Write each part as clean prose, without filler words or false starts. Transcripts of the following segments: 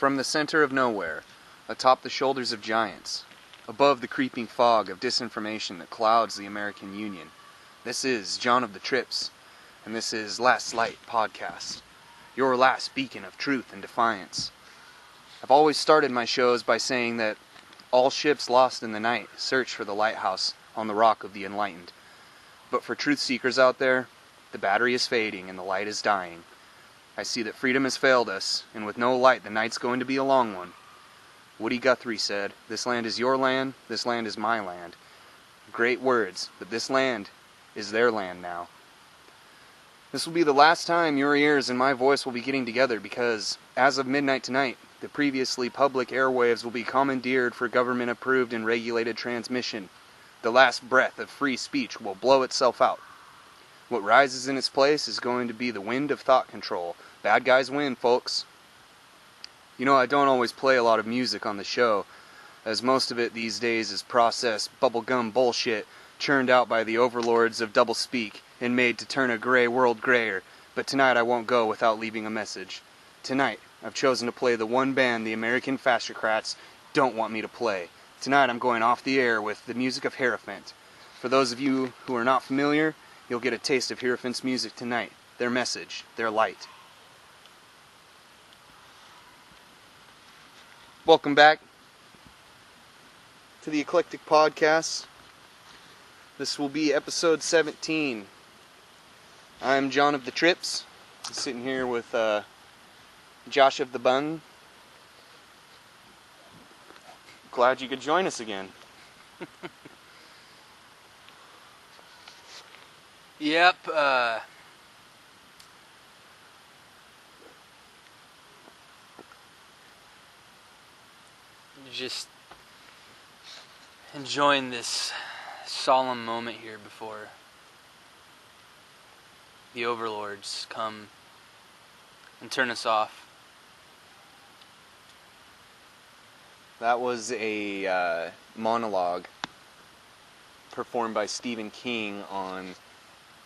From the center of nowhere, atop the shoulders of giants, above the creeping fog of disinformation that clouds the American Union, this is John of the Trips, and this is Last Light Podcast, your last beacon of truth and defiance. I've always started my shows by saying that all ships lost in the night search for the lighthouse on the rock of the enlightened. But for truth seekers out there, the battery is fading and the light is dying. I see that freedom has failed us, and with no light the night's going to be a long one. Woody Guthrie said, "This land is your land, this land is my land." Great words, but this land is their land now. This will be the last time your ears and my voice will be getting together because, as of midnight tonight, the previously public airwaves will be commandeered for government-approved and regulated transmission. The last breath of free speech will blow itself out. What rises in its place is going to be the wind of thought control. Bad guys win, folks. You know, I don't always play a lot of music on the show, as most of it these days is processed bubblegum bullshit churned out by the overlords of doublespeak and made to turn a gray world grayer. But tonight I won't go without leaving a message. Tonight, I've chosen to play the one band the American fascocrats don't want me to play. Tonight I'm going off the air with the music of Hierophant. For those of you who are not familiar, you'll get a taste of Hierophant's music tonight, their message, their light. Welcome back to the Eclectic Podcast. This will be episode 17. I'm John of the Trips. I'm sitting here with Josh of the Bun. Glad you could join us again. Yep, just enjoying this solemn moment here before the overlords come and turn us off. That was a monologue performed by Stephen King on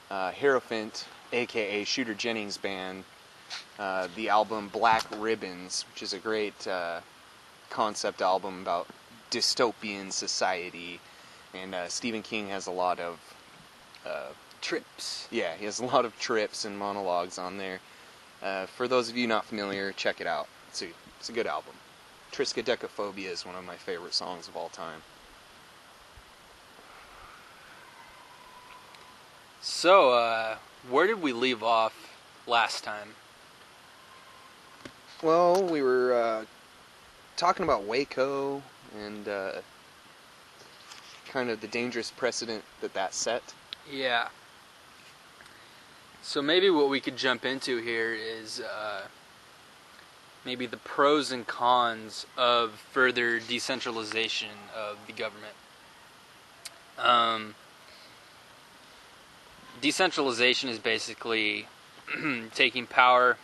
Hierophant, aka Shooter Jennings' band, the album Black Ribbons, which is a great concept album about dystopian society, and Stephen King has a lot of Trips. Yeah, he has a lot of trips and monologues on there. For those of you not familiar, check it out. It's a good album. Triskaidekaphobia is one of my favorite songs of all time. So, where did we leave off last time? Well, we were talking about Waco and kind of the dangerous precedent that set. Yeah. So maybe what we could jump into here is maybe the pros and cons of further decentralization of the government. Decentralization is basically taking power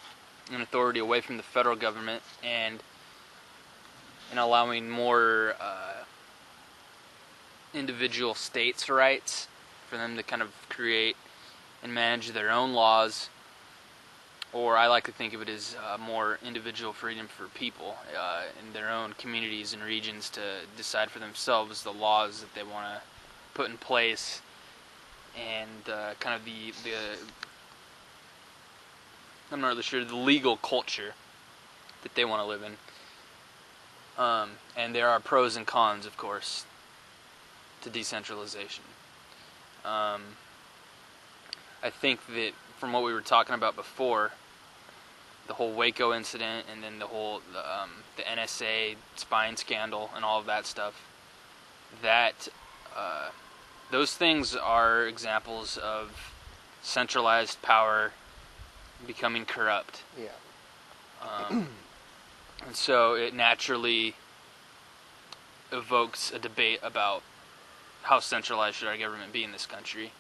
and authority away from the federal government and allowing more individual states' rights for them to kind of create and manage their own laws, or I like to think of it as more individual freedom for people in their own communities and regions to decide for themselves the laws that they want to put in place and kind of the I'm not really sure, the legal culture that they want to live in. And there are pros and cons, of course, to decentralization. I think that from what we were talking about before, the whole Waco incident and then the whole the NSA spying scandal and all of that stuff, that those things are examples of centralized power becoming corrupt. Yeah. And so it naturally evokes a debate about how centralized should our government be in this country.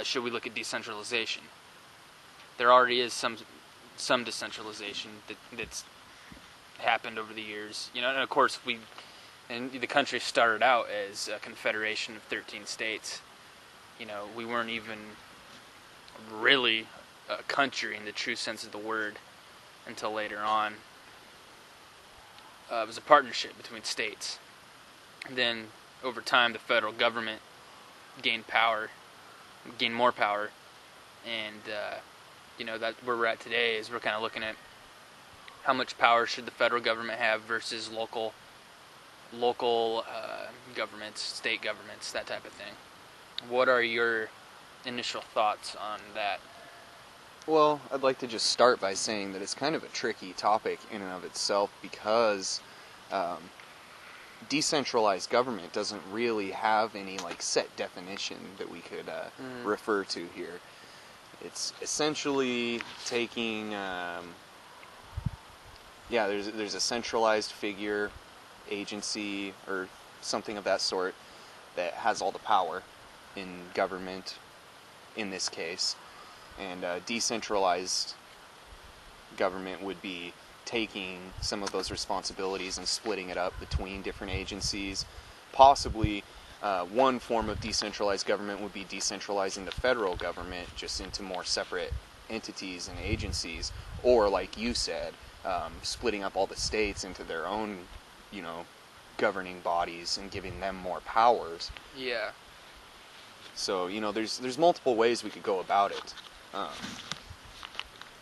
Should we look at decentralization? There already is some decentralization that's happened over the years. You know, and of course the country started out as a confederation of 13 states. You know, we weren't even really a country in the true sense of the word until later on. it was a partnership between states. And then over time, the federal government gained more power, and that where we're at today is we're kind of looking at how much power should the federal government have versus local governments, state governments, that type of thing. What are your initial thoughts on that? Well, I'd like to just start by saying that it's kind of a tricky topic in and of itself because decentralized government doesn't really have any set definition that we could refer to here. It's essentially taking, there's a centralized figure, agency, or something of that sort that has all the power in government, in this case. And decentralized government would be taking some of those responsibilities and splitting it up between different agencies. Possibly one form of decentralized government would be decentralizing the federal government just into more separate entities and agencies, or like you said, splitting up all the states into their own, governing bodies and giving them more powers. Yeah. So, there's multiple ways we could go about it.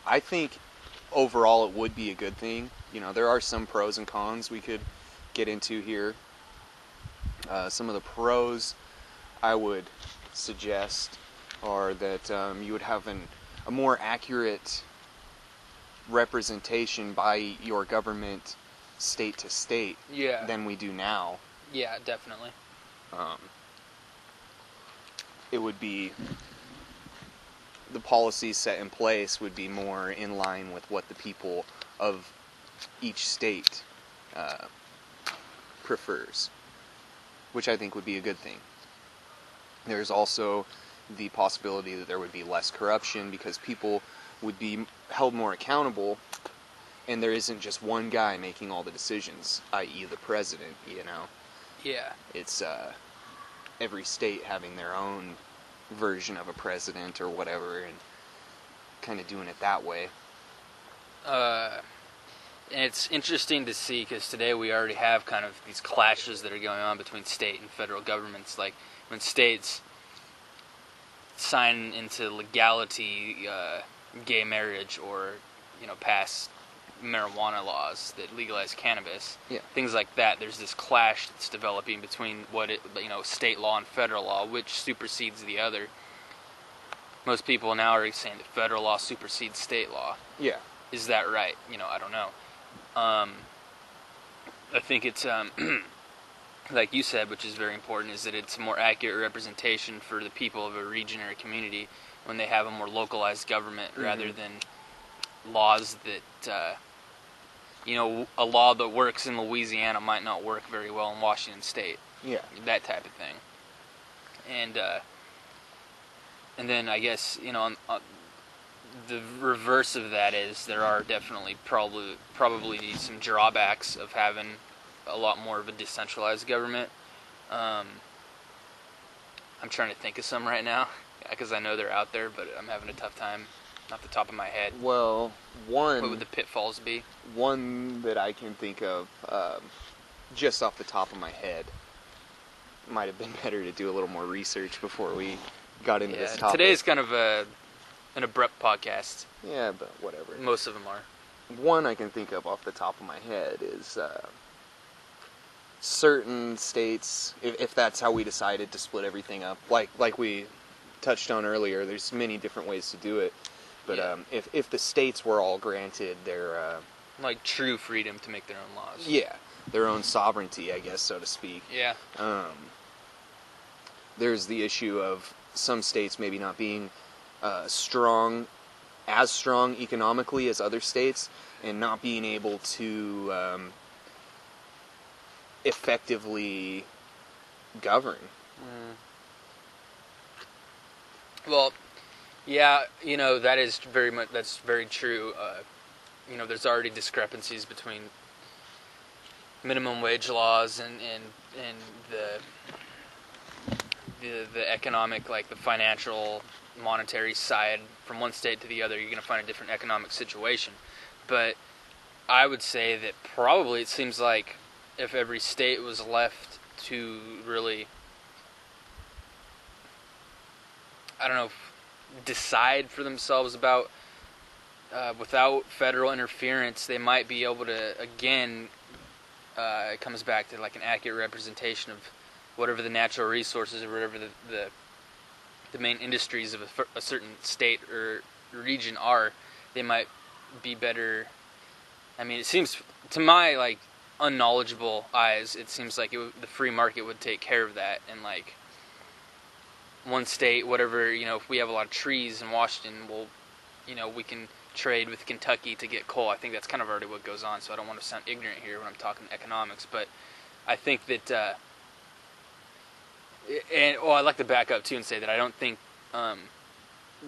I think overall it would be a good thing. There are some pros and cons we could get into here. Some of the pros I would suggest are that you would have a more accurate representation by your government state to state than we do now. Yeah, definitely. It would be, the policies set in place would be more in line with what the people of each state prefers, which I think would be a good thing. There's also the possibility that there would be less corruption because people would be held more accountable, and there isn't just one guy making all the decisions, i.e. the president, Yeah. It's every state having their own version of a president or whatever, and kind of doing it that way. And it's interesting to see because today we already have kind of these clashes that are going on between state and federal governments. Like when states sign into legality gay marriage or pass marijuana laws that legalize cannabis, things like that, there's this clash that's developing between state law and federal law, which supersedes the other. Most people now are saying that federal law supersedes state law. Yeah. Is that right? I don't know. I think it's like you said, which is very important, is that it's a more accurate representation for the people of a region or a community when they have a more localized government rather than laws that a law that works in Louisiana might not work very well in Washington State. Yeah. That type of thing. And then I guess, the reverse of that is there are definitely probably some drawbacks of having a lot more of a decentralized government. I'm trying to think of some right now because I know they're out there, but I'm having a tough time off the top of my head. Well, what would the pitfalls be? One that I can think of, just off the top of my head, might have been better to do a little more research before we got into this topic. Today's kind of an abrupt podcast. Yeah, but whatever. Most of them are. One I can think of off the top of my head is certain states, if that's how we decided to split everything up, like we touched on earlier, there's many different ways to do it. But if the states were all granted their like true freedom to make their own laws. Yeah, their own sovereignty, I guess, so to speak. Yeah. There's the issue of some states maybe not being strong economically as other states, and not being able to effectively govern. Well, yeah, that's very true. There's already discrepancies between minimum wage laws and the economic, like the financial, monetary side from one state to the other. You're going to find a different economic situation. But I would say that probably it seems like if every state was left to really, I don't know, decide for themselves about, without federal interference, they might be able to, again, it comes back to like an accurate representation of whatever the natural resources or whatever the main industries of a certain state or region are. They might be better. I mean, it seems, to my like unknowledgeable eyes, it seems like the free market would take care of that. And like one state, whatever, if we have a lot of trees in Washington, we can trade with Kentucky to get coal. I think that's kind of already what goes on, so I don't want to sound ignorant here when I'm talking economics, but I think that, I'd like to back up too and say that I don't think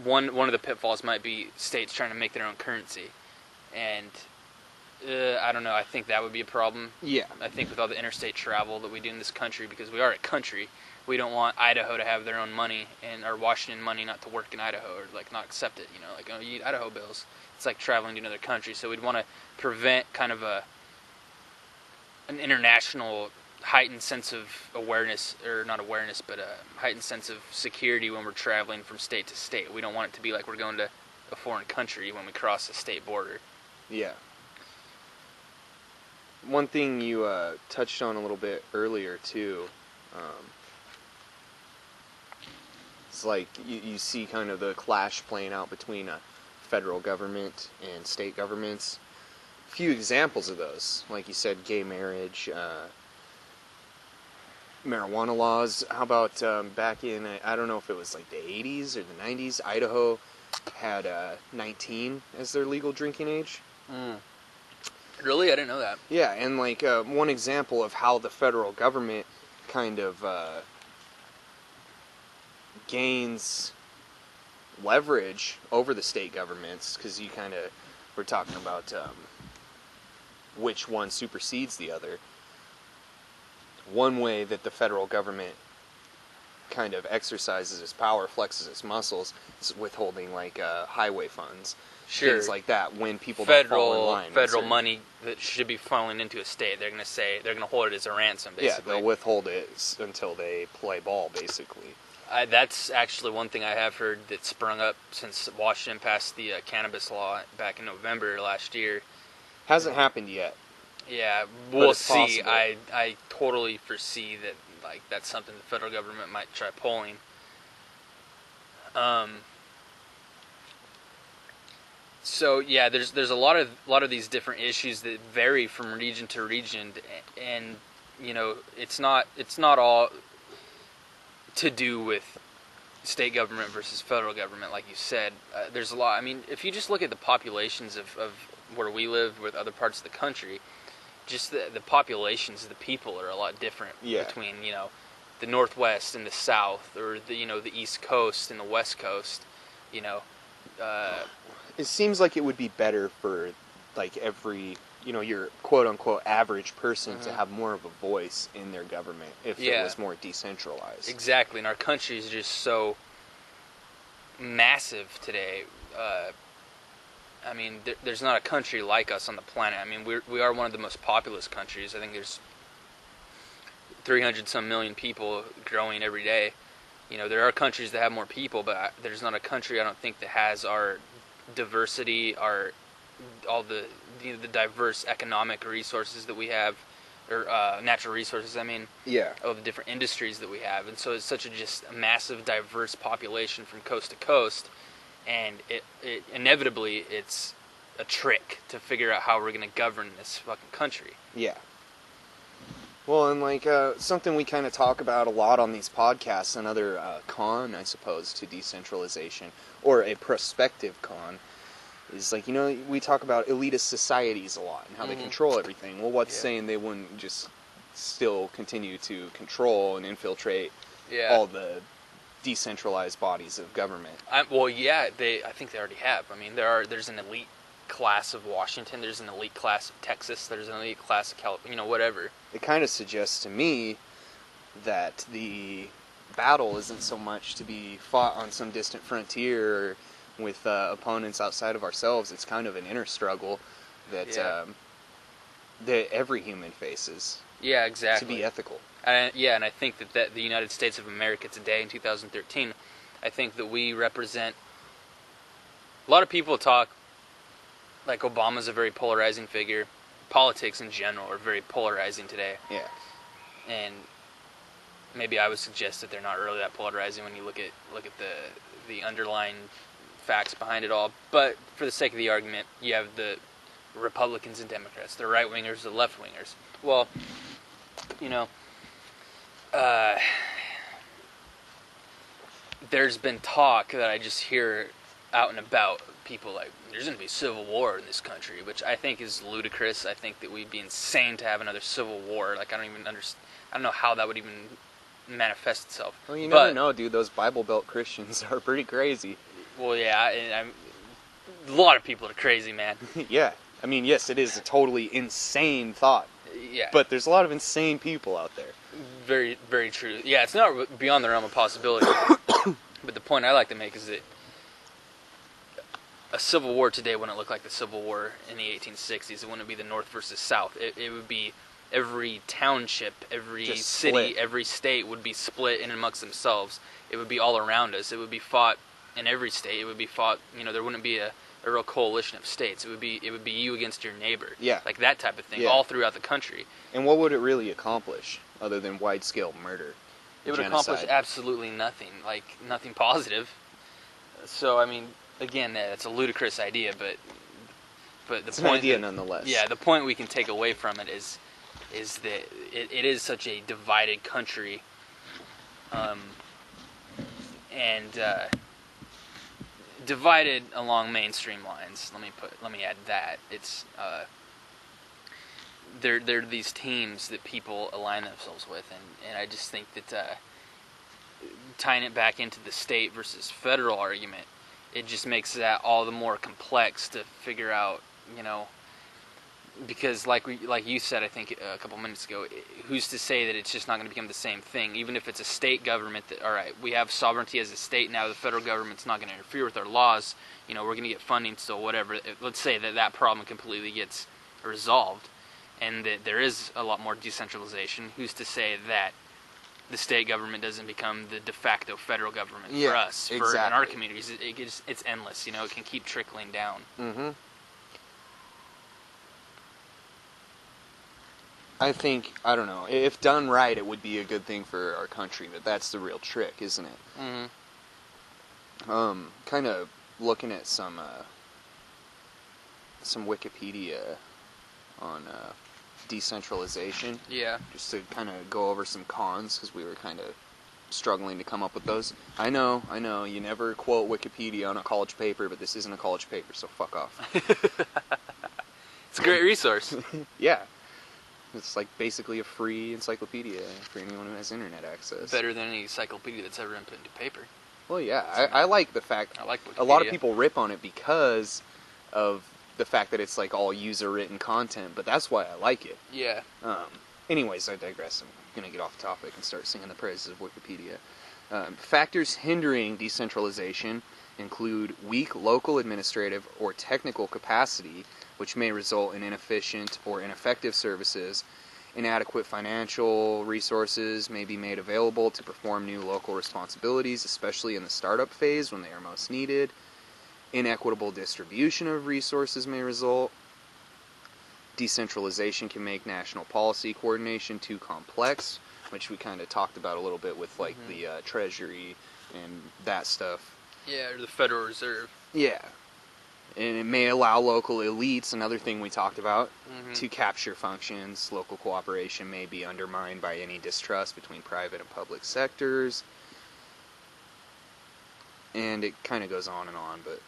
one of the pitfalls might be states trying to make their own currency, and I don't know. I think that would be a problem. Yeah. I think with all the interstate travel that we do in this country, because we are a country, we don't want Idaho to have their own money or Washington money not to work in Idaho or like not accept it. Like, oh, you need Idaho bills. It's like traveling to another country. So we'd want to prevent kind of an international heightened sense of awareness, or not awareness, but a heightened sense of security when we're traveling from state to state. We don't want it to be like we're going to a foreign country when we cross the state border. Yeah. One thing you touched on a little bit earlier too, it's like you see kind of the clash playing out between federal government and state governments. A few examples of those, like you said, gay marriage, marijuana laws. How about back in, I don't know if it was like the 80s or the 90s, Idaho had 19 as their legal drinking age. Really? I didn't know that. Yeah, and like one example of how the federal government kind of gains leverage over the state governments, because you kind of were talking about which one supersedes the other. One way that the federal government kind of exercises its power, flexes its muscles, is withholding like highway funds. Sure. Things like that when people don't fall in line. Federal money that should be funneling into a state, they're going to hold it as a ransom, basically. Yeah, they'll withhold it until they play ball, basically. That's actually one thing I have heard that sprung up since Washington passed the cannabis law back in November last year. Hasn't happened yet. Yeah, we'll see. Possible. I totally foresee that like that's something the federal government might try pulling. So yeah, there's a lot of these different issues that vary from region to region, and it's not all to do with state government versus federal government, like you said. There's a lot. I mean, if you just look at the populations of where we live with other parts of the country, just the populations of the people are a lot different between the Northwest and the South, or the East Coast and the West Coast. It seems like it would be better for like every your quote unquote average person to have more of a voice in their government if it was more decentralized. Exactly, and our country is just so massive today. I mean, there's not a country like us on the planet. I mean, we are one of the most populous countries. I think there's 300-some million people growing every day. There are countries that have more people, but there's not a country, I don't think, that has our diversity, all the diverse economic resources that we have, or natural resources. I mean, all the different industries that we have, and so it's such a massive, diverse population from coast to coast. And it inevitably, it's a trick to figure out how we're going to govern this fucking country. Yeah. Well, and like something we kind of talk about a lot on these podcasts, another con, I suppose, to decentralization, or a prospective con, is like, we talk about elitist societies a lot and how they control everything. Well, what's saying they wouldn't just still continue to control and infiltrate all the decentralized bodies of government? I think they already have. I mean, there's an elite class of Washington, there's an elite class of Texas, there's an elite class of California, whatever. It kind of suggests to me that the battle isn't so much to be fought on some distant frontier or with opponents outside of ourselves. It's kind of an inner struggle that that every human faces. Yeah, exactly. To be ethical. And I think that the United States of America today in 2013, I think that we represent. A lot of people talk like Obama's a very polarizing figure. Politics in general are very polarizing today. Yeah. And maybe I would suggest that they're not really that polarizing when you look at the underlying facts behind it all. But for the sake of the argument, you have the Republicans and Democrats, the right-wingers, the left-wingers. Well, you know, there's been talk that I just hear out and about, people like, there's going to be civil war in this country, which I think is ludicrous. I think that we'd be insane to have another civil war. Like, I don't know how that would even manifest itself. Well, you never know, dude. Those Bible Belt Christians are pretty crazy. Well, yeah, and a lot of people are crazy, man. Yeah. I mean, yes, it is a totally insane thought. Yeah. But there's a lot of insane people out there. Very, very true. Yeah, it's not beyond the realm of possibility. But the point I like to make is that a civil war today wouldn't look like the Civil War in the 1860s. It wouldn't be the North versus South. It would be every township, every Just city, split. every state would be split in amongst themselves. It would be all around us. It would be fought in every state. It would be fought, there wouldn't be a real coalition of states. It would be you against your neighbor. Yeah. Like that type of thing, Yeah. all throughout the country. And what would it really accomplish, other than wide-scale murder? It would genocide? accomplish absolutely nothing, like nothing positive. So, I mean, again, that's a ludicrous idea, but the It's point an idea nonetheless. Yeah, the point we can take away from it is that it is such a divided country, and divided along mainstream lines. Let me add that it's there are these teams that people align themselves with, and I just think that tying it back into the state versus federal argument, it just makes that all the more complex to figure out, because like you said, I think a couple minutes ago, who's to say that it's just not going to become the same thing? Even if it's a state government that, all right, we have sovereignty as a state now, the federal government's not going to interfere with our laws, we're going to get funding still, whatever. Let's say that problem completely gets resolved, and that there is a lot more decentralization. Who's to say that the state government doesn't become the de facto federal government for us, exactly. in our communities? It's endless, it can keep trickling down. Mm-hmm. I think, I don't know, if done right, it would be a good thing for our country, but that's the real trick, isn't it? Mm-hmm. Kind of looking at some Wikipedia on decentralization. Yeah. Just to kind of go over some cons, because we were kind of struggling to come up with those. I know, you never quote Wikipedia on a college paper, but this isn't a college paper, so fuck off. It's a great resource. Yeah. It's like basically a free encyclopedia for anyone who has internet access. Better than any encyclopedia that's ever been put into paper. Well, yeah, I like the fact. I like Wikipedia. A lot of people rip on it because of the fact that it's like all user-written content, but that's why I like it. Yeah. Anyways, I digress. I'm going to get off topic and start singing the praises of Wikipedia. Factors hindering decentralization include weak local administrative or technical capacity, which may result in inefficient or ineffective services. Inadequate financial resources may be made available to perform new local responsibilities, especially in the startup phase when they are most needed. Inequitable distribution of resources may result. Decentralization can make national policy coordination too complex, which we kind of talked about a little bit with like the Treasury and that stuff. Yeah, or the Federal Reserve. Yeah. And it may allow local elites, another thing we talked about, to capture functions. Local cooperation may be undermined by any distrust between private and public sectors. And it kind of goes on, but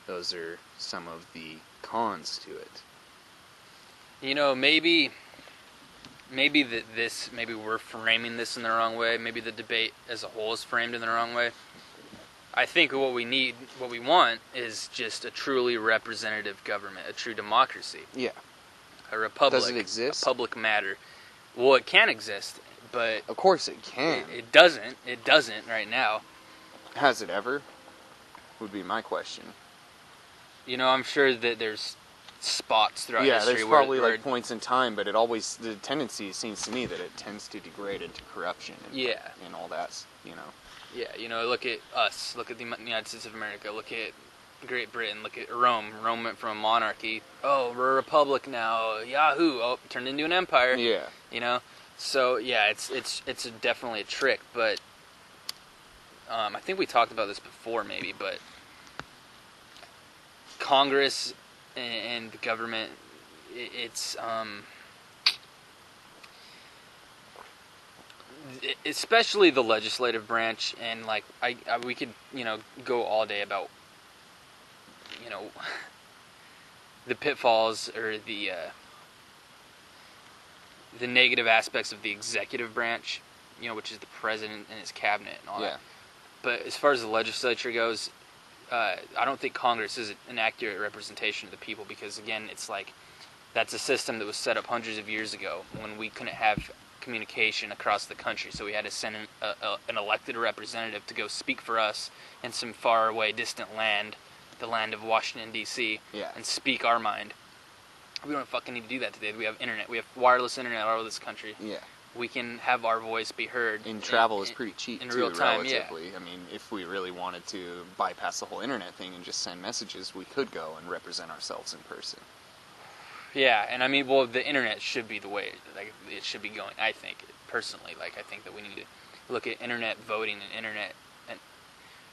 those are some of the cons to it. Maybe we're framing this in the wrong way. Maybe the debate as a whole is framed in the wrong way. I think what we want is just a truly representative government, a true democracy. Yeah. A republic. Does it exist? A public matter. Well, it can exist, but of course it can. It doesn't. It doesn't right now. Has it ever? Would be my question. I'm sure that there's spots throughout Yeah, history there's where probably like points in time, but the tendency seems to me that it tends to degrade into corruption and all that, Yeah, look at us, look at the United States of America, look at Great Britain, look at Rome. Rome went from a monarchy, oh, we're a republic now, yahoo, oh, turned into an empire. Yeah. So yeah, it's definitely a trick, but I think we talked about this before maybe, but Congress and the government, it's especially the legislative branch, and like we could go all day about the pitfalls or the negative aspects of the executive branch, which is the president and his cabinet and all that. But as far as the legislature goes, I don't think Congress is an accurate representation of the people, because again, it's like that's a system that was set up hundreds of years ago when we couldn't have communication across the country, so we had to send an elected representative to go speak for us in some far away distant land, the land of Washington D.C., and speak our mind. We don't fucking need to do that today. We have internet. We have wireless internet all over this country. Yeah. We can have our voice be heard. And travel is pretty cheap in too, real time, relatively. I mean, if we really wanted to bypass the whole internet thing and just send messages, we could go and represent ourselves in person. Yeah, and I mean, well, the internet should be the way it should be going. I think personally, I think that we need to look at internet voting and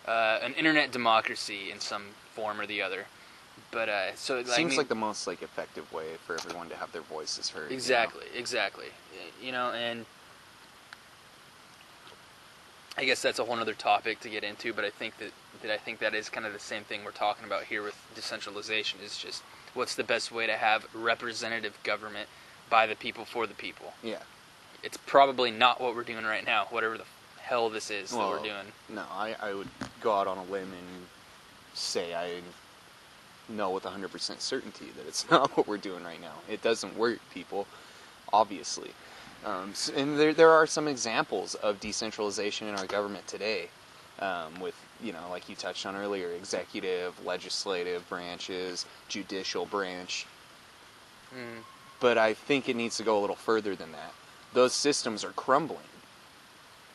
an internet democracy in some form or the other. But so it seems like the most effective way for everyone to have their voices heard. Exactly. And I guess that's a whole other topic to get into. But I think that is kind of the same thing we're talking about here with decentralization. Is just what's the best way to have representative government by the people for the people. Yeah. It's probably not what we're doing right now. Whatever the hell this is that we're doing. No, I would go out on a limb and say I know with 100% certainty that it's not what we're doing right now. It doesn't work, people, obviously. And there are some examples of decentralization in our government today, with, like you touched on earlier, executive, legislative branches, judicial branch. But I think it needs to go a little further than that. Those systems are crumbling.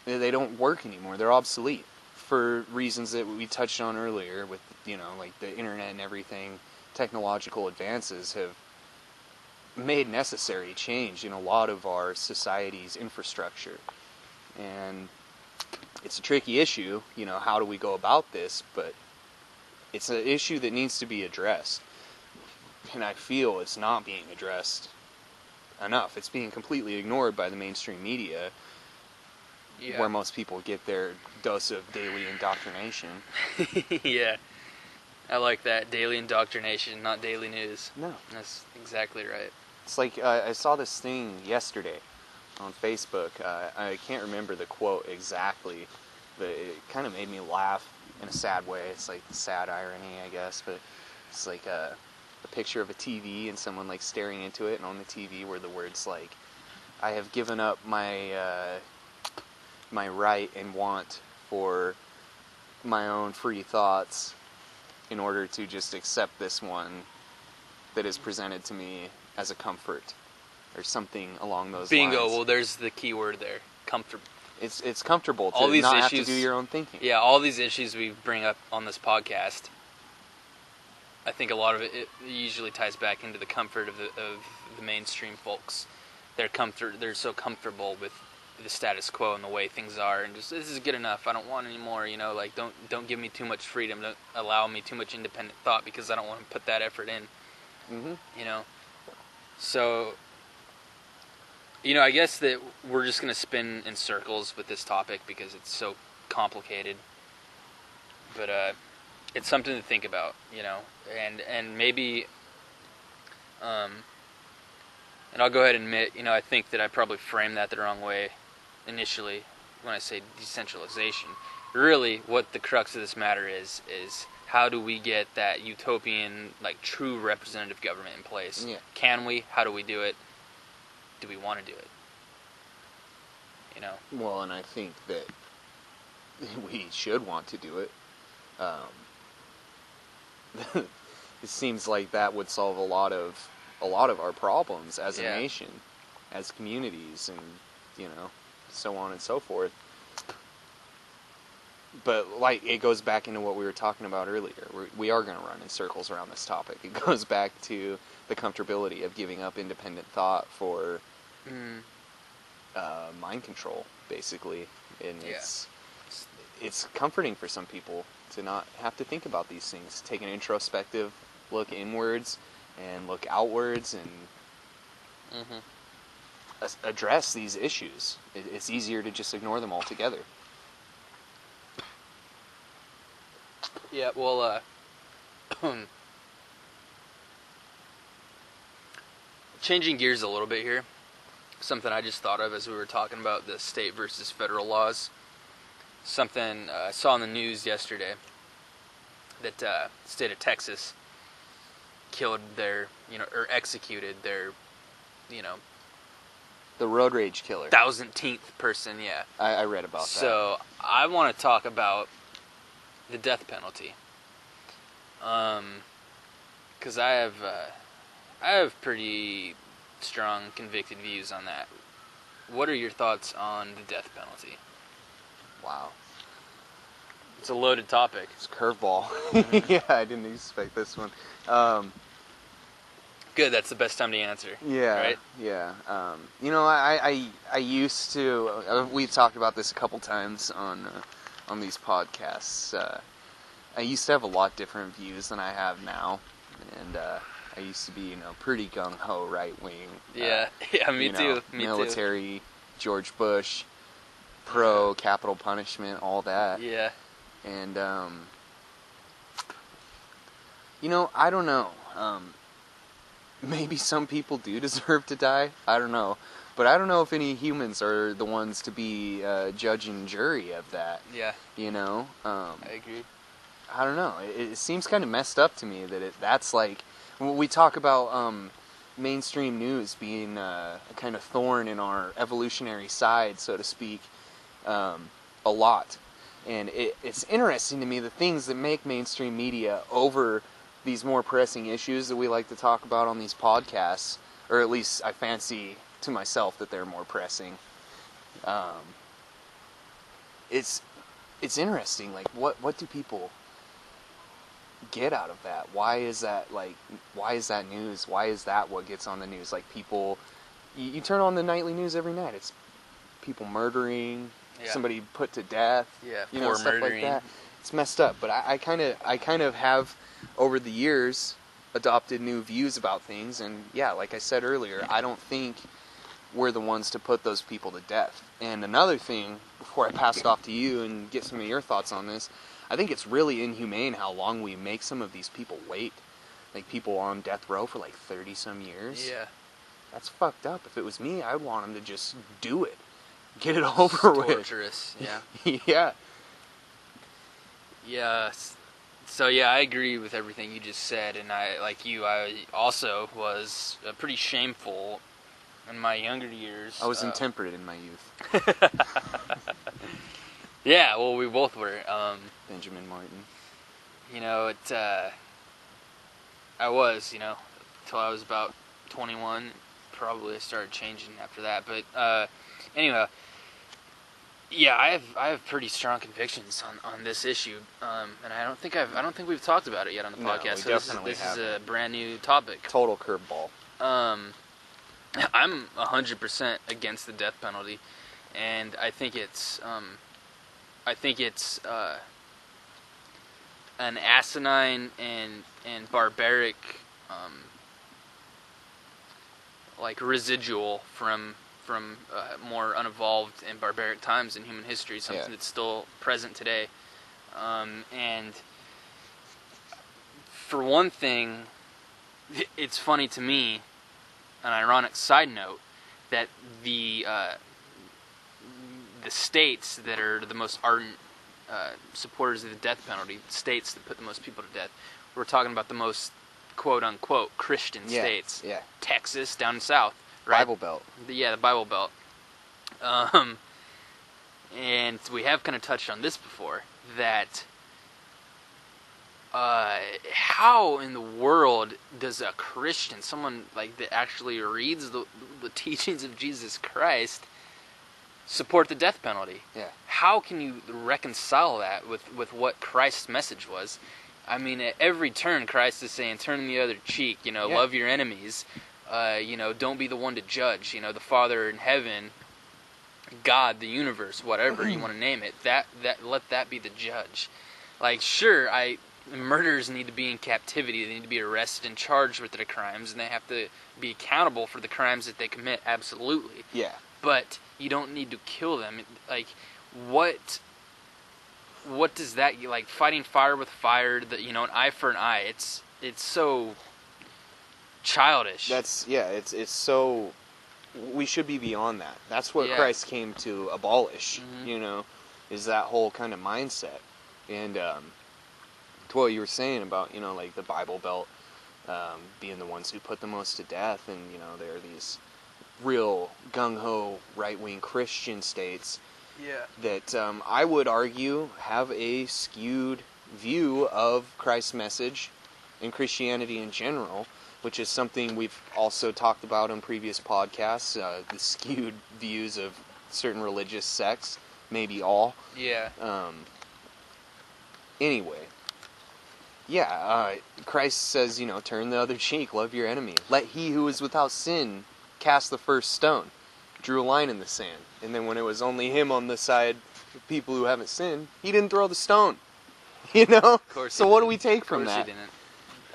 They don't work anymore. They're obsolete for reasons that we touched on earlier with, like the internet and everything. Technological advances have made necessary change in a lot of our society's infrastructure. And it's a tricky issue, how do we go about this, but it's an issue that needs to be addressed. And I feel it's not being addressed enough. It's being completely ignored by the mainstream media, where most people get their dose of daily indoctrination. Yeah. I like that. Daily indoctrination, not daily news. No. That's exactly right. It's like, I saw this thing yesterday on Facebook. I can't remember the quote exactly, but it kind of made me laugh in a sad way. It's like sad irony, I guess, but it's like a picture of a TV and someone like staring into it, and on the TV were the words like, I have given up my right and want for my own free thoughts in order to just accept this one that is presented to me as a comfort, or something along those lines. Bingo. Well, there's the key word there. Comfortable. It's comfortable to not have to do your own thinking. Yeah, all these issues we bring up on this podcast, I think a lot of it usually ties back into the comfort of the mainstream folks. They're so comfortable with the status quo and the way things are, and just, this is good enough, I don't want any more, like don't give me too much freedom, don't allow me too much independent thought, because I don't want to put that effort in. So I guess that we're just going to spin in circles with this topic because it's so complicated, but it's something to think about, and maybe and I'll go ahead and admit, I think that I probably framed that the wrong way initially when I say decentralization. Really, what the crux of this matter is how do we get that utopian, true representative government in place? Yeah. Can we? How do we do it? Do we want to do it? Well, and I think that we should want to do it. it seems like that would solve a lot of our problems as a Yeah. nation, as communities, and so on and so forth. But like, it goes back into what we were talking about earlier. We are going to run in circles around this topic. It goes back to the comfortability of giving up independent thought for mind control, basically. And it's comforting for some people to not have to think about these things. Take an introspective look inwards and look outwards and address these issues. It's easier to just ignore them altogether. Yeah, well, changing gears a little bit here, something I just thought of as we were talking about the state versus federal laws. Something I saw in the news yesterday that the state of Texas killed their, or executed their, The road rage killer. 1000th person, yeah. I read about that. So I want to talk about the death penalty, because I have pretty strong convicted views on that. What are your thoughts on the death penalty? Wow. It's a loaded topic. It's a curveball. Yeah, I didn't expect this one. Good, that's the best time to answer. Yeah, right? Yeah. I used to. We've talked about this a couple times on these podcasts. I used to have a lot different views than I have now, and I used to be, pretty gung ho right wing. Yeah, me too. Military, George Bush, pro capital punishment, all that. Yeah. And I don't know. Maybe some people do deserve to die. I don't know. But I don't know if any humans are the ones to be judge and jury of that. Yeah. I agree. I don't know. It seems kind of messed up to me that that's like... We talk about mainstream news being a kind of thorn in our evolutionary side, so to speak, a lot. And it's interesting to me the things that make mainstream media over these more pressing issues that we like to talk about on these podcasts, or at least I fancy to myself that they're more pressing. It's interesting. Like, what do people get out of that? Why is that news? Why is that what gets on the news? Like, people, you turn on the nightly news every night, it's people murdering, somebody put to death, stuff murdering. like that. It's messed up. But I kind of have over the years adopted new views about things, and like I said earlier, I don't think we're the ones to put those people to death. And another thing, before I pass it off to you and get some of your thoughts on this, I think it's really inhumane how long we make some of these people wait. Like, people on death row for like 30 some years. Yeah. That's fucked up. If it was me, I'd want them to just do it. Get it over with. Torturous, yeah. Yeah. Yeah. So I agree with everything you just said, and I also was pretty shameful in my younger years. I was intemperate in my youth. Yeah, well, we both were. Benjamin Martin. I was, until I was about 21. Probably I started changing after that. But anyway, I have pretty strong convictions on this issue, and I don't think we've talked about it yet on the podcast. No, so this is a brand new topic. Total curveball. I'm 100% against the death penalty, and I think it's an asinine and barbaric residual from more unevolved and barbaric times in human history, something that's still present today. And for one thing, it's funny to me, an ironic side note, that the states that are the most ardent supporters of the death penalty, states that put the most people to death, we're talking about the most quote-unquote Christian states. Yeah. Texas, down south. Right? Bible Belt. The Bible Belt. And we have kind of touched on this before, that how in the world does a Christian, someone like that actually reads the teachings of Jesus Christ, support the death penalty? Yeah. How can you reconcile that with what Christ's message was? I mean, at every turn, Christ is saying, turn the other cheek, love your enemies, don't be the one to judge, the Father in heaven, God, the universe, whatever you want to name it, that let that be the judge. Like, sure, murderers need to be in captivity, they need to be arrested and charged with their crimes, and they have to be accountable for the crimes that they commit, absolutely. Yeah. But you don't need to kill them. Like, what does that, like, fighting fire with fire, an eye for an eye, it's so childish. It's so, we should be beyond that. That's what Christ came to abolish, is that whole kind of mindset. And to what you were saying about, like the Bible Belt being the ones who put the most to death, and, there are these real gung-ho right-wing Christian states that I would argue have a skewed view of Christ's message and Christianity in general, which is something we've also talked about on previous podcasts, the skewed views of certain religious sects, maybe all. Yeah. Anyway, Christ says, turn the other cheek, love your enemy. Let he who is without sin cast the first stone. Drew a line in the sand. And then when it was only him on the side of people who haven't sinned, he didn't throw the stone. Of course. So what do we take from that? Of course he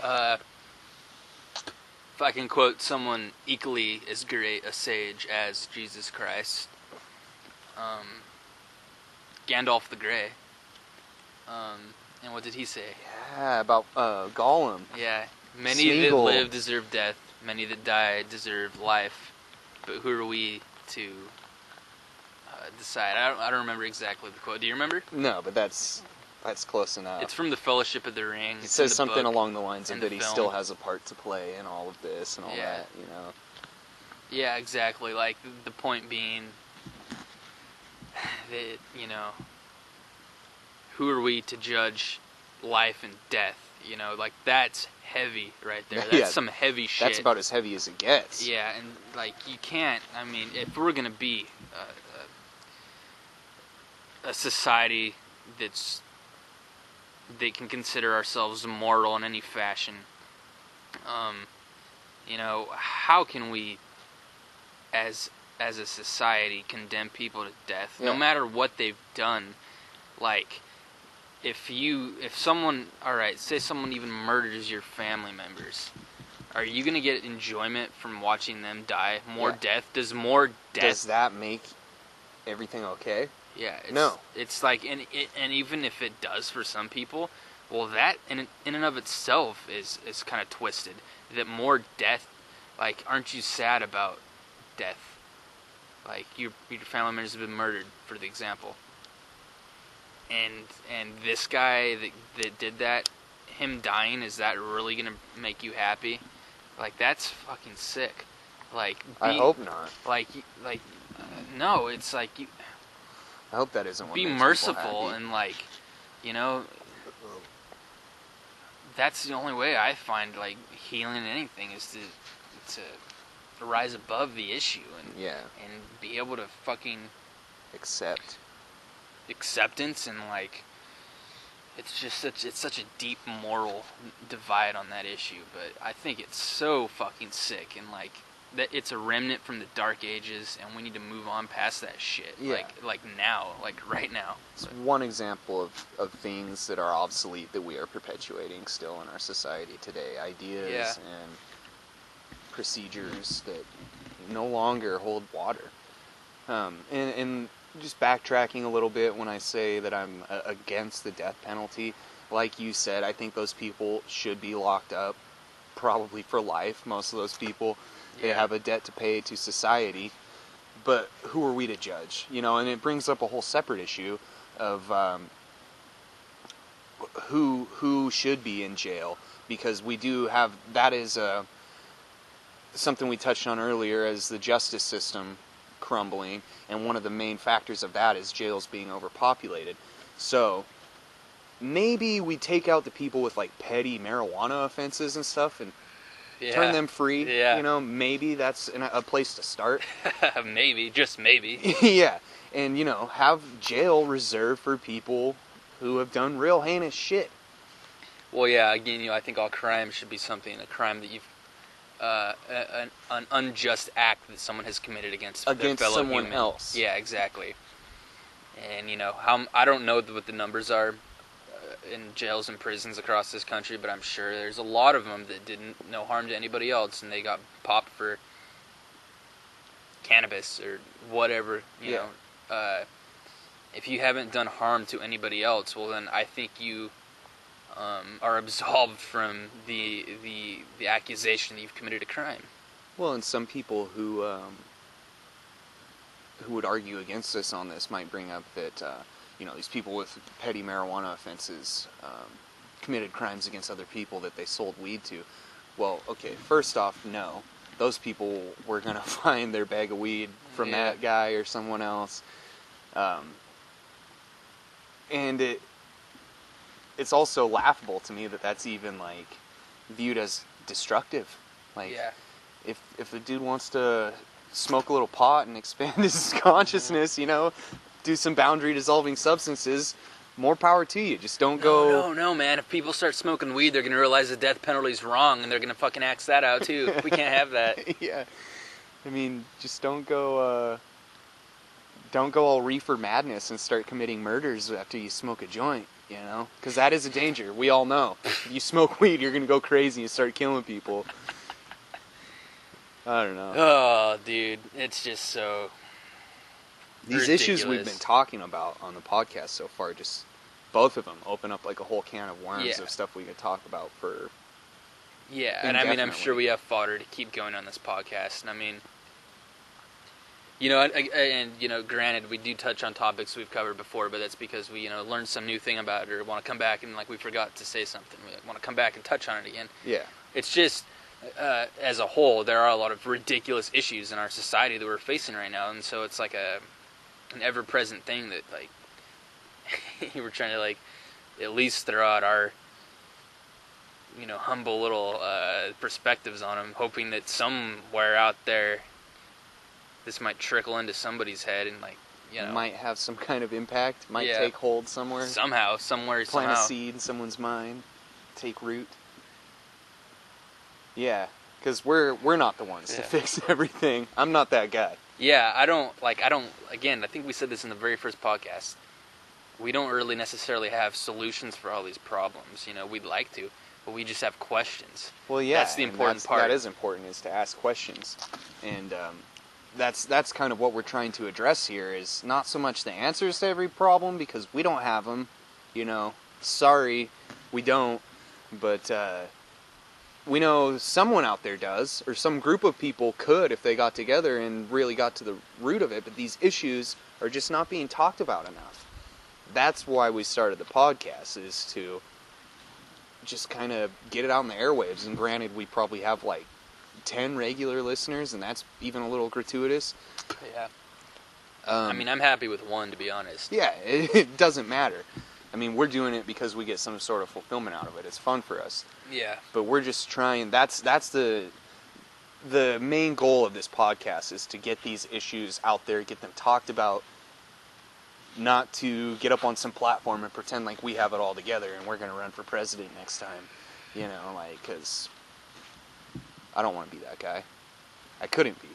didn't. If I can quote someone equally as great a sage as Jesus Christ, Gandalf the Grey. And what did he say? Yeah, about Gollum. Yeah. Many that live deserve death. Many that die deserve life. But who are we to decide? I don't remember exactly the quote. Do you remember? No, but that's close enough. It's from the Fellowship of the Ring. It says something along the lines of that he still has a part to play in all of this and all that, Yeah, exactly. Like, the point being that, who are we to judge life and death? Like, that's heavy right there. That's some heavy shit. That's about as heavy as it gets. Yeah, and, like, you can't, I mean, if we're going to be a society that can consider ourselves moral in any fashion, how can we, as a society, condemn people to death, no matter what they've done? Like, if someone, alright, say someone even murders your family members, are you going to get enjoyment from watching them die? Death? Does that make everything okay? Yeah. No. It's like, and even if it does for some people, well, that in and of itself is kind of twisted. That more death, like, aren't you sad about death? Like, your family members have been murdered, for the example. And this guy that did that, him dying, is that really gonna make you happy? Like, that's fucking sick. Like, I hope not. No, it's like I hope that isn't what be makes merciful people happy. And, like, that's the only way I find, like, healing anything is to rise above the issue and be able to fucking acceptance, and, like, it's just such a deep moral divide on that issue. But I think it's so fucking sick, and, like, that it's a remnant from the Dark Ages, and we need to move on past that shit. Like now, like right now. It's one example of things that are obsolete that we are perpetuating still in our society today. Ideas and procedures that no longer hold water. And just backtracking a little bit, when I say that I'm against the death penalty, like you said, I think those people should be locked up, probably for life. Most of those people, they have a debt to pay to society, but who are we to judge? And it brings up a whole separate issue of who should be in jail, because we do have, that is something we touched on earlier, as the justice system crumbling, and one of the main factors of that is jails being overpopulated. So maybe we take out the people with, like, petty marijuana offenses and stuff and turn them free. Yeah. You know, maybe that's a place to start. Maybe, just maybe. Yeah. And, you know, have jail reserved for people who have done real heinous shit. Well, yeah, again, you know, I think all crime should be a crime that you've, an unjust act that someone has committed against their fellow someone human. else. Yeah, exactly. And, you know, I don't know what the numbers are in jails and prisons across this country, but I'm sure there's a lot of them that didn't no harm to anybody else, and they got popped for cannabis or whatever, you know. If you haven't done harm to anybody else, well, then I think you are absolved from the accusation that you've committed a crime. Well, and some people who would argue against us on this might bring up that you know, these people with petty marijuana offenses committed crimes against other people that they sold weed to. Well, okay, first off, no. Those people were going to find their bag of weed from that guy or someone else. And it's also laughable to me that that's even, like, viewed as destructive. Like, if the dude wants to smoke a little pot and expand his consciousness, you know, do some boundary-dissolving substances, more power to you. Just don't go... No, man. If people start smoking weed, they're going to realize the death penalty's wrong, and they're going to fucking axe that out, too. We can't have that. Yeah. I mean, just don't go all reefer madness and start committing murders after you smoke a joint, you know? Because that is a danger. We all know. If you smoke weed, you're going to go crazy and start killing people. I don't know. Oh, dude. It's just so... These issues we've been talking about on the podcast so far, just both of them open up like a whole can of worms of stuff we could talk about for... Yeah, and I mean, I'm sure we have fodder to keep going on this podcast, and I mean... You know, and you know, granted, we do touch on topics we've covered before, but that's because we, you know, learned some new thing about it, or want to come back and, like, we forgot to say something. We want to come back and touch on it again. Yeah. It's just, as a whole, there are a lot of ridiculous issues in our society that we're facing right now, and so it's like an ever-present thing that, like, we're trying to, like, at least throw out our, you know, humble little perspectives on them, hoping that somewhere out there this might trickle into somebody's head and, like, you know, might have some kind of impact, might take hold somewhere. Somewhere, Plant a seed in someone's mind, take root. Yeah, because we're not the ones to fix everything. I'm not that guy. Yeah, again, I think we said this in the very first podcast. We don't really necessarily have solutions for all these problems. You know, we'd like to, but we just have questions. Well, yeah. That's the important part. That is important, is to ask questions. And that's kind of what we're trying to address here, is not so much the answers to every problem, because we don't have them. You know, sorry, we don't. But we know someone out there does, or some group of people could if they got together and really got to the root of it, but these issues are just not being talked about enough. That's why we started the podcast, is to just kind of get it out in the airwaves. And granted, we probably have like 10 regular listeners, and that's even a little gratuitous. Yeah. I mean, I'm happy with one, to be honest. Yeah, it doesn't matter. I mean, we're doing it because we get some sort of fulfillment out of it. It's fun for us. Yeah. But we're just trying, that's the main goal of this podcast, is to get these issues out there, get them talked about, not to get up on some platform and pretend like we have it all together and we're going to run for president next time. You know, like, because I don't want to be that guy. I couldn't be.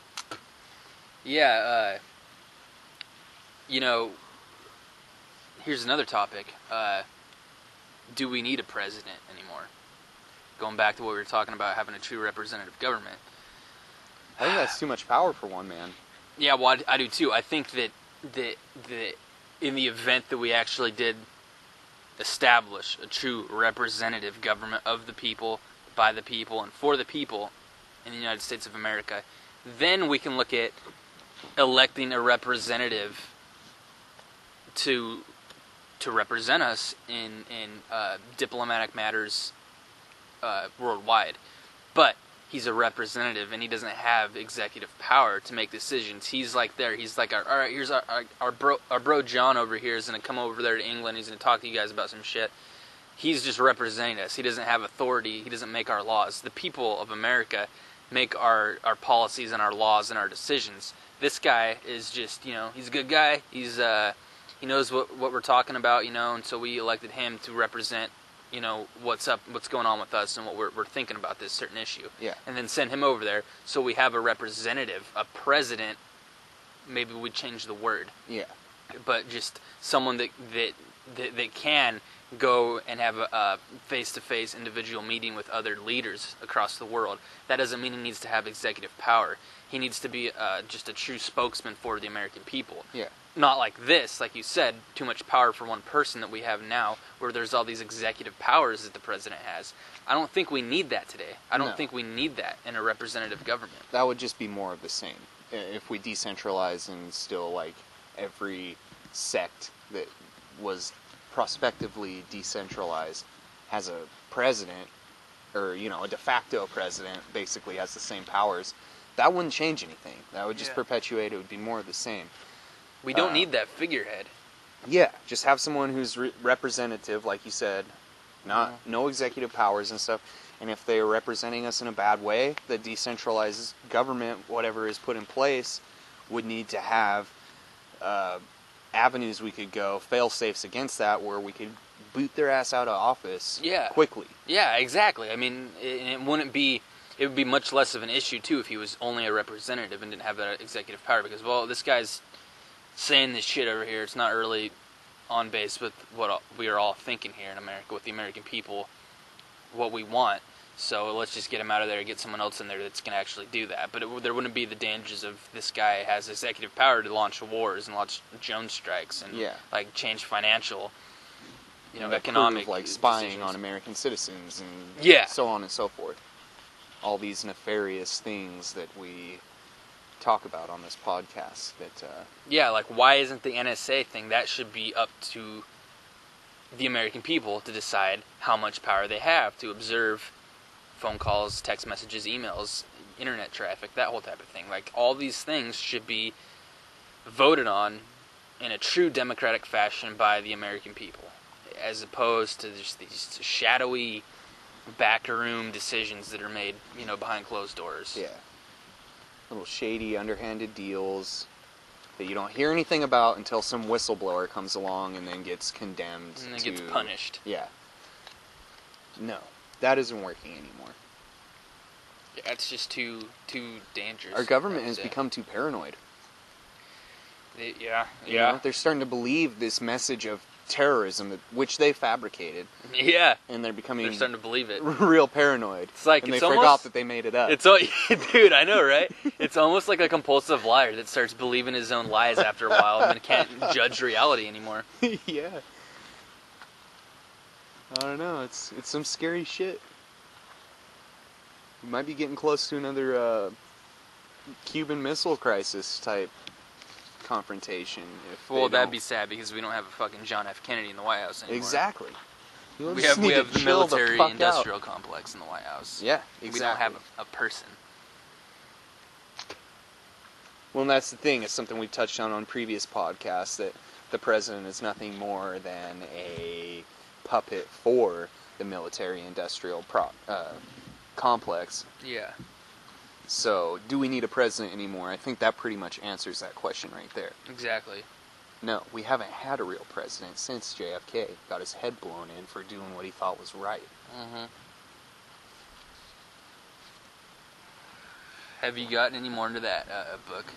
Yeah, you know, here's another topic. Do we need a president anymore? Going back to what we were talking about, having a true representative government. I think that's too much power for one man. Yeah, well, I do too. I think that in the event that we actually did establish a true representative government of the people, by the people, and for the people in the United States of America, then we can look at electing a representative to represent us in diplomatic matters worldwide. But he's a representative, and he doesn't have executive power to make decisions. He's like he's like, all right, here's our bro John over here is going to come over there to England. He's going to talk to you guys about some shit. he's just representing us. He doesn't have authority. He doesn't make our laws. The people of America make our policies and our laws and our decisions. This guy is just, he's a good guy. He's he knows what we're talking about, and so we elected him to represent, what's going on with us and what we're thinking about this certain issue. Yeah. And then send him over there so we have a representative, a president. Maybe we change the word. Yeah. But just someone that can go and have a face-to-face individual meeting with other leaders across the world. That doesn't mean he needs to have executive power. He needs to be just a true spokesman for the American people. Yeah. Not like this, like you said, too much power for one person that we have now, where there's all these executive powers that the president has. I don't think we need that today. I don't think we need that in a representative government. That would just be more of the same. If we decentralize and still, like, every sect that was prospectively decentralized has a president, or, a de facto president, basically has the same powers, that wouldn't change anything. That would just perpetuate. It would be more of the same. We don't need that figurehead. Yeah, just have someone who's representative, like you said, no executive powers and stuff. And if they are representing us in a bad way, the decentralized government, whatever is put in place, would need to have avenues we could go, fail-safes against that, where we could boot their ass out of office quickly. Yeah, exactly. I mean, it would be much less of an issue, too, if he was only a representative and didn't have that executive power, because, this guy's saying this shit over here. It's not really on base with what we are all thinking here in America, with the American people, what we want. So let's just get him out of there and get someone else in there that's going to actually do that. But there wouldn't be the dangers of this guy has executive power to launch wars and launch Jones strikes and like change financial, economic, like spying decisions on American citizens and so on and so forth. All these nefarious things that we talk about on this podcast. That like why isn't the NSA thing? That should be up to the American people to decide how much power they have to observe phone calls, text messages, emails, internet traffic, that whole type of thing. Like, all these things should be voted on in a true democratic fashion by the American people, as opposed to just these shadowy backroom decisions that are made, behind closed doors. Yeah. Little shady, underhanded deals that you don't hear anything about until some whistleblower comes along and then gets condemned. And then gets punished. Yeah. No. That isn't working anymore. Yeah, it's just too dangerous. Our government has become too paranoid. They're starting to believe this message of terrorism, which they fabricated. Yeah. And they're starting to believe it. Real paranoid. It's like, and they forgot that they made it up. Dude, I know, right? It's almost like a compulsive liar that starts believing his own lies after a while and then can't judge reality anymore. Yeah. I don't know. It's some scary shit. We might be getting close to another Cuban Missile Crisis type confrontation. That'd be sad because we don't have a fucking John F. Kennedy in the White House anymore. Exactly. We have the military-industrial complex in the White House. Yeah, exactly. We don't have a person. Well, and that's the thing. It's something we touched on previous podcasts, that the president is nothing more than a puppet for the military-industrial complex. Yeah. So, do we need a president anymore? I think that pretty much answers that question right there. Exactly. No, we haven't had a real president since JFK got his head blown in for doing what he thought was right. Mm-hmm. Have you gotten any more into that book?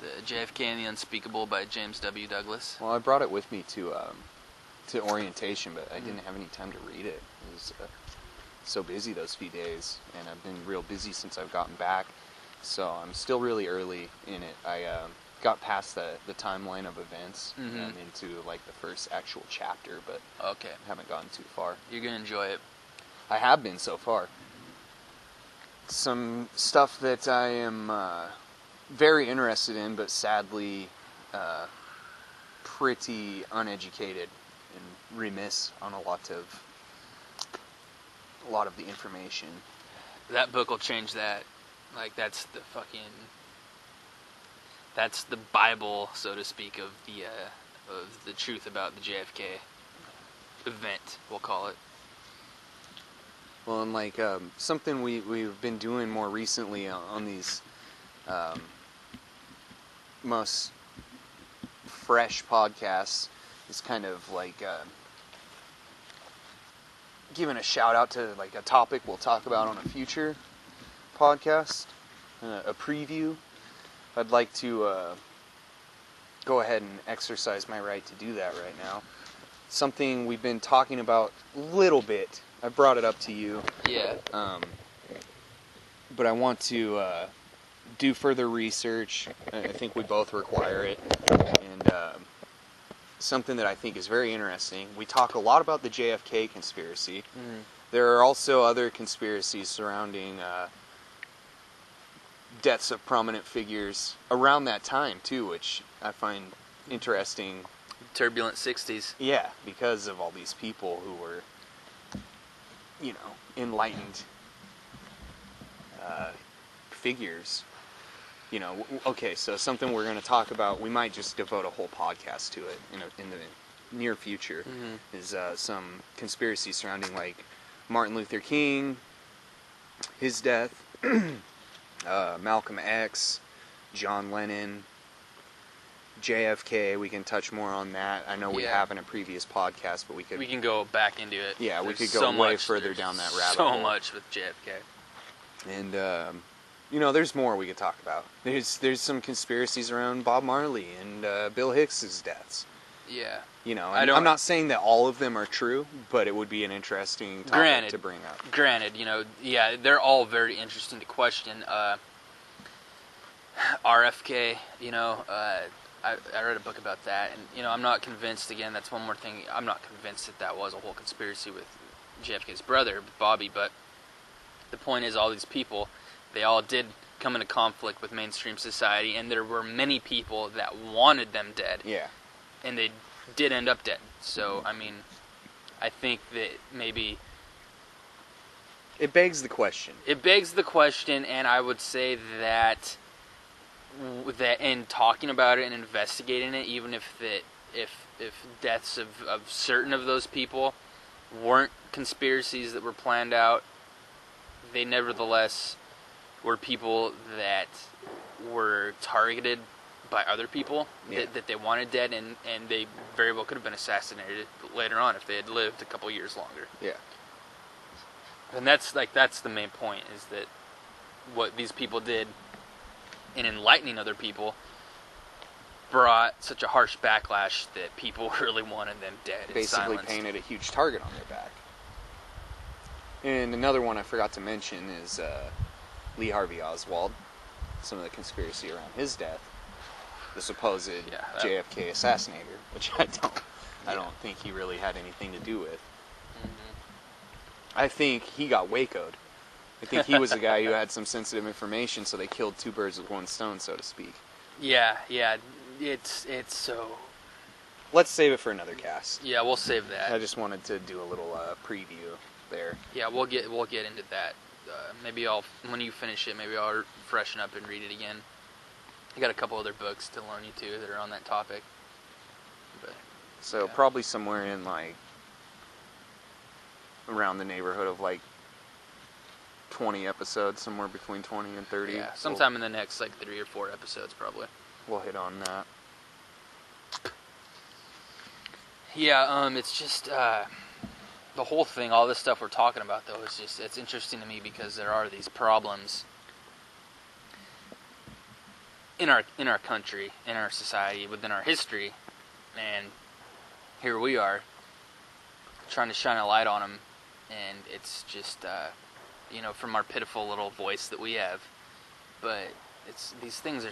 The JFK and the Unspeakable by James W. Douglas? Well, I brought it with me to orientation, but I didn't have any time to read it. It was so busy those few days, and I've been real busy since I've gotten back, so I'm still really early in it. I got past the timeline of events, and I'm into like the first actual chapter, but okay, haven't gotten too far. You're gonna enjoy it. I have been so far. Some stuff that I am very interested in, but sadly pretty uneducated and remiss on a lot of the information. That book will change that. Like, that's the Bible, so to speak, of the truth about the JFK event, we'll call it. Well, and like something we've been doing more recently on these most fresh podcasts is kind of like giving a shout out to like a topic we'll talk about on a future podcast, a preview. I'd like to go ahead and exercise my right to do that right now. Something we've been talking about a little bit. I brought it up to you. Yeah. But I want to do further research. I think we both require it. And something that I think is very interesting. We talk a lot about the JFK conspiracy. Mm-hmm. There are also other conspiracies surrounding deaths of prominent figures around that time, too, which I find interesting. Turbulent 60s. Yeah, because of all these people who were, enlightened figures. Okay, so something we're going to talk about, we might just devote a whole podcast to it in the near future, is some conspiracy surrounding, like, Martin Luther King, his death, Malcolm X, John Lennon, JFK. We can touch more on that. I know we have in a previous podcast, but we can go back into it. Yeah, we could go way further down that rabbit hole. So much with JFK. And there's more we could talk about. There's some conspiracies around Bob Marley and Bill Hicks's deaths. Yeah. I'm not saying that all of them are true, but it would be an interesting topic to bring up. Granted, they're all very interesting to question. RFK, I read a book about that, and I'm not convinced. Again, that's one more thing. I'm not convinced that was a whole conspiracy with JFK's brother, Bobby. But the point is, all these people, they all did come into conflict with mainstream society, and there were many people that wanted them dead. Yeah. And they did end up dead. So, I think that maybe it begs the question. It begs the question, and I would say that in talking about it and investigating it, even if deaths of certain of those people weren't conspiracies that were planned out, they nevertheless were people that were targeted by other people that they wanted dead, and they very well could have been assassinated later on if they had lived a couple years longer. Yeah. And that's the main point, is that what these people did in enlightening other people brought such a harsh backlash that people really wanted them dead. Basically painted a huge target on their back. And another one I forgot to mention is Lee Harvey Oswald. Some of the conspiracy around his death. The supposed JFK assassinator, which I don't think he really had anything to do with. Mm-hmm. I think he got Waco'd. I think he was a guy who had some sensitive information, so they killed two birds with one stone, so to speak. Yeah, it's so... Let's save it for another cast. Yeah, we'll save that. I just wanted to do a little preview there. Yeah, we'll get into that. Maybe when you finish it, maybe I'll freshen up and read it again. I got a couple other books to loan you too that are on that topic. But probably somewhere in like around the neighborhood of like 20 episodes, somewhere between 20 and 30. Yeah, sometime in the next like 3 or 4 episodes probably. We'll hit on that. Yeah, it's just the whole thing, all this stuff we're talking about though, it's interesting to me because there are these problems in our country, in our society, within our history, and here we are trying to shine a light on them, and it's just from our pitiful little voice that we have. But these things are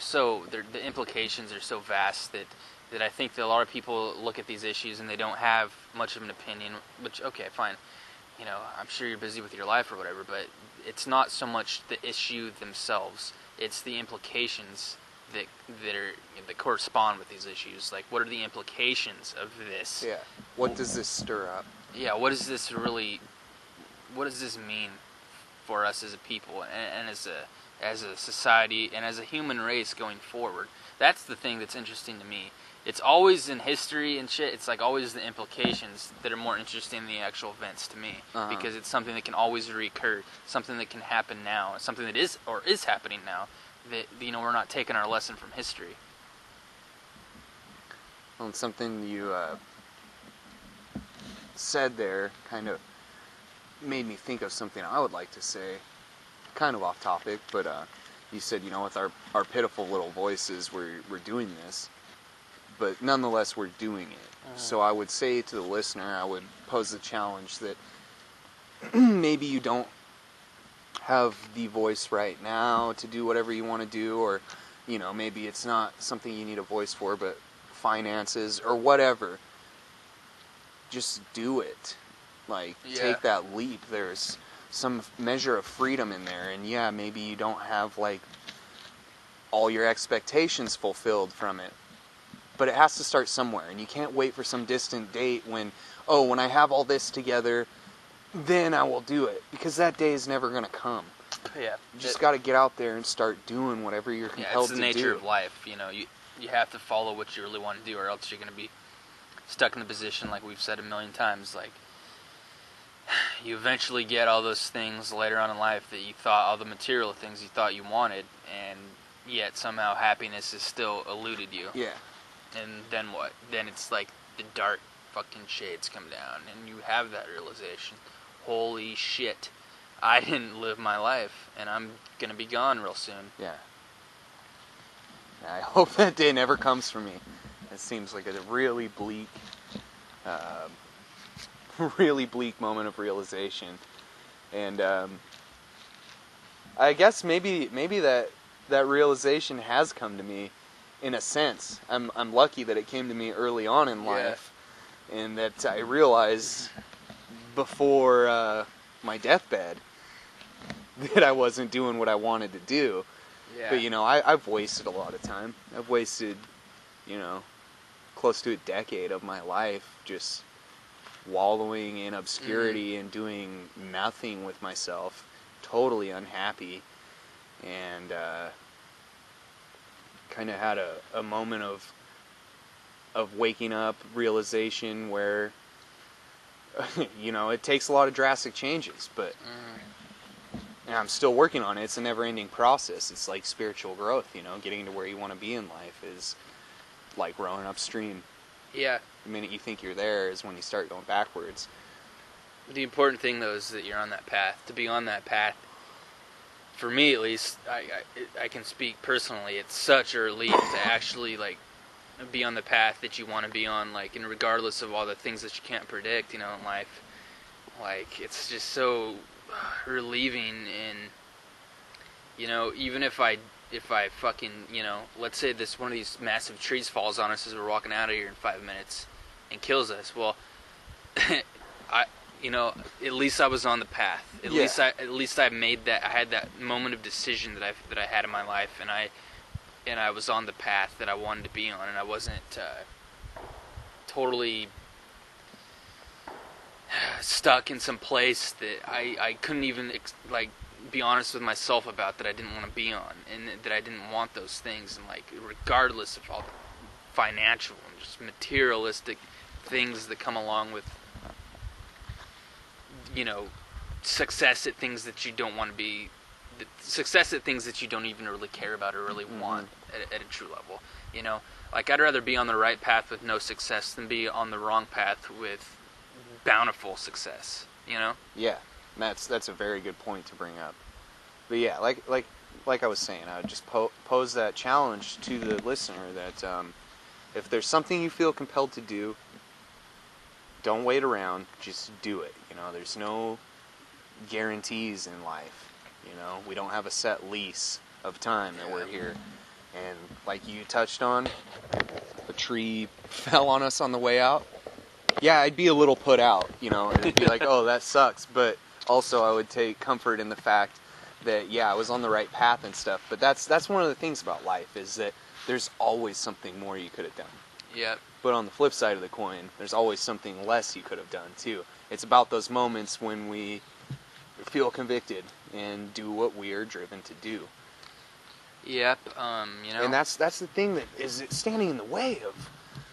the implications are so vast that I think that a lot of people look at these issues and they don't have much of an opinion, which, okay, fine. I'm sure you're busy with your life or whatever, but it's not so much the issue themselves, it's the implications that correspond with these issues. Like, what are the implications of this? Yeah. What does this stir up? Yeah, what does this mean for us as a people and as a society and as a human race going forward? That's the thing that's interesting to me, it's always in history and shit. It's like always the implications that are more interesting than the actual events to me, because it's something that can always recur, something that can happen now, something that is happening now. That, you know, we're not taking our lesson from history. Well, and something you said there kind of made me think of something I would like to say, kind of off topic, but you said, you know, with our pitiful little voices, we're doing this, but nonetheless we're doing it. So I would say to the listener, I would pose the challenge that maybe you don't have the voice right now to do whatever you want to do, or, you know, maybe it's not something you need a voice for, but finances or whatever. Just do it. Like, take that leap. There's some measure of freedom in there, and yeah, maybe you don't have, like, all your expectations fulfilled from it, but it has to start somewhere, and you can't wait for some distant date when I have all this together, then I will do it, because that day is never going to come. Yeah. You just got to get out there and start doing whatever you're compelled to do. Yeah, it's the nature of life, you know. You have to follow what you really want to do, or else you're going to be stuck in the position, like we've said a million times, like, you eventually get all those things later on in life that you thought, all the material things you thought you wanted, and yet somehow happiness has still eluded you. Yeah. And then what? Then it's like the dark fucking shades come down, and you have that realization. Holy shit. I didn't live my life, and I'm gonna be gone real soon. Yeah. I hope that day never comes for me. It seems like a really bleak moment of realization. And I guess maybe that realization has come to me in a sense. I'm lucky that it came to me early on in life, and that I realized before my deathbed that I wasn't doing what I wanted to do. Yeah. But, you know, I've wasted a lot of time. I've wasted, you know, close to a decade of my life just wallowing in obscurity and doing nothing with myself, totally unhappy, and kind of had a moment of waking up, realization where, you know, it takes a lot of drastic changes, but and I'm still working on it. It's a never-ending process. It's like spiritual growth, you know, getting to where you want to be in life is like rowing upstream. Yeah. The minute you think you're there is when you start going backwards. The important thing, though, is that you're on that path. To be on that path, for me at least, I can speak personally, it's such a relief to actually, like, be on the path that you want to be on, like, and regardless of all the things that you can't predict, you know, in life. Like, it's just so relieving, and, you know, even if I fucking, you know, let's say this one of these massive trees falls on us as we're walking out of here in 5 minutes and kills us, well, you know, at least I was on the path. At least I made that. I had that moment of decision that I had in my life, and I was on the path that I wanted to be on, and I wasn't totally stuck in some place that I couldn't even like be honest with myself about, that I didn't want to be on, and that I didn't want those things, and like regardless of all the financial and just materialistic things that come along with, you know, success at things that you don't want to be, success at things that you don't even really care about or really want at a true level, you know, like I'd rather be on the right path with no success than be on the wrong path with bountiful success, you know? Yeah, that's a very good point to bring up. But yeah, like I was saying, I would just pose that challenge to the listener that if there's something you feel compelled to do, don't wait around, just do it. You know, there's no guarantees in life. You know, we don't have a set lease of time that we're here. And like you touched on, a tree fell on us on the way out. Yeah, I'd be a little put out, you know, and it'd be like, oh, that sucks. But also I would take comfort in the fact that, yeah, I was on the right path and stuff. But that's one of the things about life, is that there's always something more you could have done. Yep. But on the flip side of the coin, there's always something less you could have done, too. It's about those moments when we feel convicted and do what we are driven to do. Yep, you know. And that's the thing that is standing in the way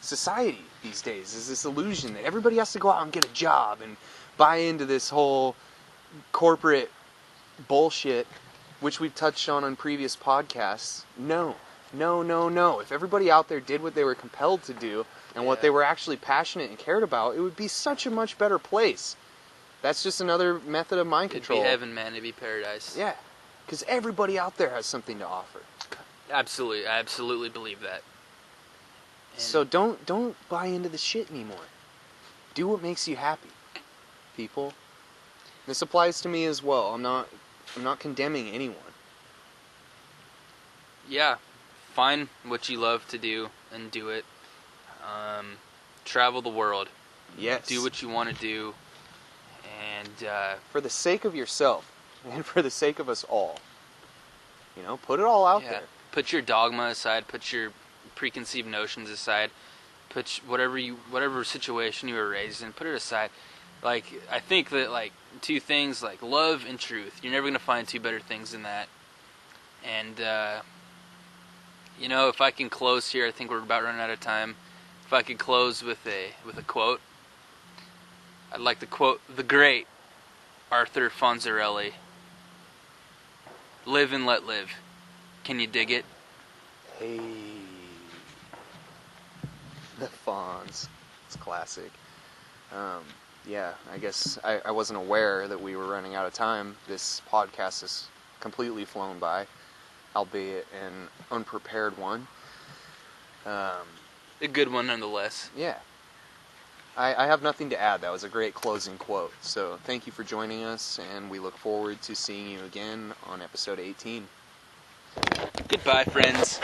society these days, is this illusion that everybody has to go out and get a job and buy into this whole corporate bullshit, which we've touched on previous podcasts. No. If everybody out there did what they were compelled to do and what they were actually passionate and cared about, it would be such a much better place. That's just another method of mind control. It'd be heaven, man. It'd be paradise. Yeah, because everybody out there has something to offer. Absolutely. I absolutely believe that. And so don't buy into the shit anymore. Do what makes you happy, people. This applies to me as well. I'm not condemning anyone. Yeah, find what you love to do and do it. Travel the world. Yes. Do what you want to do. And for the sake of yourself and for the sake of us all. Put it all out there. Put your dogma aside. Put your preconceived notions aside. Put whatever situation you were raised in, put it aside. Like, I think that, like, two things, like love and truth, you're never going to find two better things than that. And, if I can close here, I think we're about running out of time. If I could close with a quote, I'd like to quote the great Arthur Fonzarelli. Live and let live. Can you dig it? Hey. The Fonz. It's classic. Yeah, I guess I wasn't aware that we were running out of time. This podcast has completely flown by, albeit an unprepared one. A good one nonetheless. Yeah. I have nothing to add. That was a great closing quote. So thank you for joining us, and we look forward to seeing you again on episode 18. Goodbye, friends.